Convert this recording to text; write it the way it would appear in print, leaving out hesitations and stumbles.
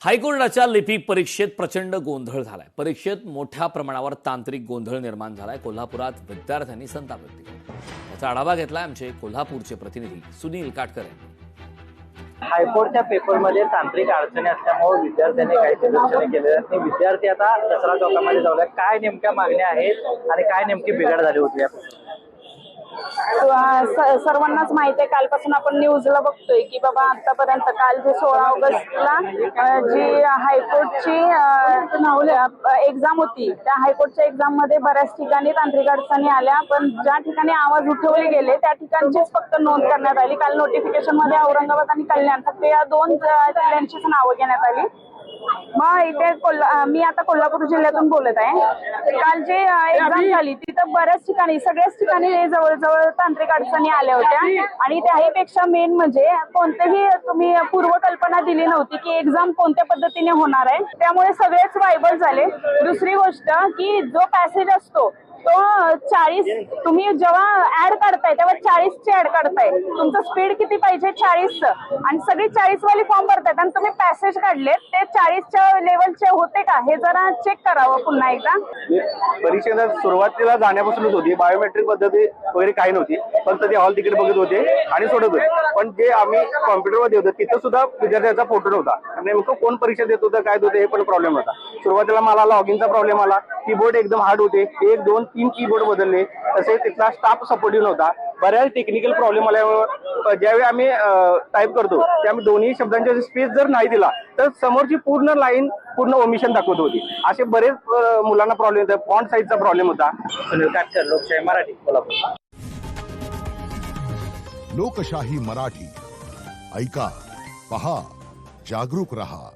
हायकोर्टाच्या लिपिक परीक्षेत प्रचंड गोंधळ झालाय। परीक्षेत मोठ्या प्रमाणावर तांत्रिक गोंधळ निर्माण झालाय। कोल्हापुरात विद्यार्थ्यांनी संताप व्यक्त केला। याचा आढावा घेतलाय आमचे कोल्हापूरचे प्रतिनिधी सुनील काटकर यांनी। हायकोर्टच्या पेपरमध्ये तांत्रिक अडचणी असल्यामुळे विद्यार्थ्यांनी काही निदर्शने केले आणि विद्यार्थी आता दसरा चौकामध्ये जाऊया। काय नेमक्या मागण्या आहेत आणि काय नेमकी बिघाड झाली होती? सर्वांनाच माहिती आहे, कालपासून आपण न्यूजला बघतोय की बाबा आतापर्यंत काल जे 16 ऑगस्टला जी हायकोर्टची एक्झाम होती, त्या हायकोर्टच्या एक्झाम मध्ये बऱ्याच ठिकाणी तांत्रिक अडचणी आल्या, पण ज्या ठिकाणी आवाज उठवले गेले त्या ठिकाणचीच फक्त नोंद करण्यात आली। काल नोटिफिकेशन मध्ये औरंगाबाद आणि कल्याण फक्त या दोन जिल्ह्यांचीच नावं घेण्यात आली। मग इथे मी आता कोल्हापूर जिल्ह्यातून बोलत आहे। काल जे एक्झाम झाली तिथं बऱ्याच ठिकाणी सगळ्याच ठिकाणी जवळजवळ तांत्रिक अडचणी आल्या होत्या आणि त्याहीपेक्षा मेन म्हणजे कोणतेही तुम्ही पूर्वकल्पना दिली नव्हती की एक्झाम कोणत्या पद्धतीने होणार आहे, त्यामुळे सगळेच वायबल झाले। दुसरी गोष्ट की जो पॅसेज असतो तो 40 तुम्ही जेव्हा ऍड काढताय तेव्हा 40 ची ऍड काढताय, तुमचं स्पीड किती पाहिजे 40 आणि सगळी 40 वाली फॉर्म भरतायत आणि तुम्ही पॅसेज काढले ते 40च्या लेवलचे होते का हे जरा चेक करावं पुन्हा एकदा। परीक्षेला सुरुवातीला जाण्यापासूनच होती, बायोमेट्रिक पद्धती वगैरे काही नव्हती, फक्त ते हॉल तिकीट बघत होते आणि सोडत होते। पण जे आम्ही कॉम्प्युटरवर देत होतो तिथं सुद्धा विद्यार्थ्याचा फोटो नव्हता। नेमकं कोण परीक्षा देत होतं काय होतं हे पण प्रॉब्लेम होता। सुरुवातीला मला लॉगिनचा प्रॉब्लेम आला, कीबोर्ड एकदम हार्ड होते, 1 2 3 कीबोर्ड बदलले, तसेच तिथला स्टाफ सपोर्टिव्ह नव्हता। बऱ्याच टेक्निकल प्रॉब्लेम आल्यामुळे ज्यावेळी आम्ही टाईप करतो त्यामुळे दोन्ही शब्दांचा स्पेस जर नाही दिला तर समोरची पूर्ण लाईन पूर्ण ओमिशन दाखवत होती। असे बरेच मुलांना प्रॉब्लेम होता। फॉन्ट साईजचा प्रॉब्लेम होता। सुनील काटकर, लोकशाही मराठी, कोल्हापूर। लोकशाही मराठी ऐका, पहा, जागरूक रहा।